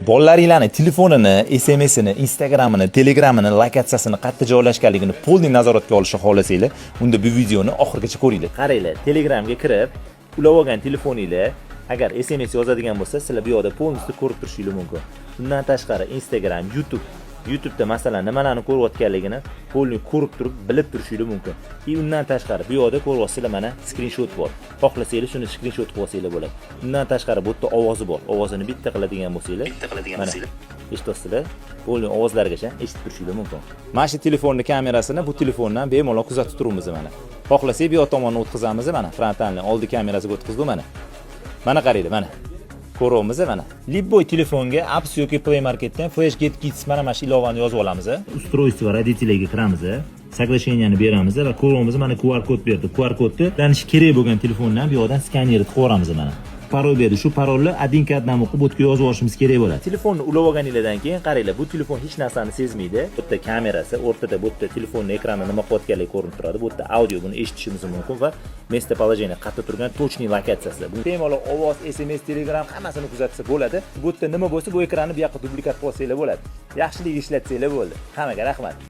Bolalaringlarning telefonini, SMS'ini, Instagram'ini, Telegram'ini, lokatsiyasini qayerda joylashganligini polni nazoratga olishni xohlasanglar, unda bu videoni oxirigacha ko'ringlar. Qaranglar, Telegramga kirib, ulab olgan telefoninglar agar SMS yozadigan bo'lsa, sizlar bu yoqda polni ko'rib turishingiz mumkin. Bundan tashqari Instagram, YouTube'da masalan nimalarni ko'rayotganligini polni ko'rib turib, bilib turishingiz mumkin. Undan tashqari bu yoqda ko'ryapsizlar, mana screenshot bor. Xohlasanglar shuni screenshot qilib olsanglar bo'ladi. Undan tashqari bu yerda ovozi bor. Ovozini bitta qiladigan bo'lsanglar, eshityapsizlar, polni ovozlarigacha eshitib turishingiz mumkin. Mana shu telefonning kamerasini bu telefondan bemalol kuzatib turibmiz mana. Xohlasak bu yoq tomondan o'tkazamiz mana, frontalni oldi kamerasiga o'tkazdik mana. Mana qaranglar, mana. Ko'ryapmiz mana. Libboy telefonga apps yoki Play Marketdan Flash Get Kits mana shu ilovani yozib olamiz. Устройство родителейga kiramiz. Соглашениyani beramiz va ko'ryapmiz mana QR kod berdi. QR kodni danish kerak bo'lgan telefondan bu yoqdan skanerni qo'yamiz mana. Parol berdi. Shu parolni adinkadan o'qib o'tga yozib olishimiz kerak bo'ladi. Telefonni ulab olganingizdan keyin qaranglar, bu telefon hech narsani sezmaydi. Bu yerda kamerasi, o'rtada bu yerda telefonning ekrani nima qilayotganligi ko'rinib turadi. Bu yerda audio, buni eshitishimiz mumkin va местоположение, qayerda turgan точный lokatsiyasi. Bu bemalol ovoz, SMS, Telegram hammasini kuzatsa bo'ladi. Bu yerda nima bo'lsa, bu ekranni bu yoqqa dublikat qilsanglar bo'ladi. Yaxshilik ishlatsanglar bo'ldi. Hammaga rahmat.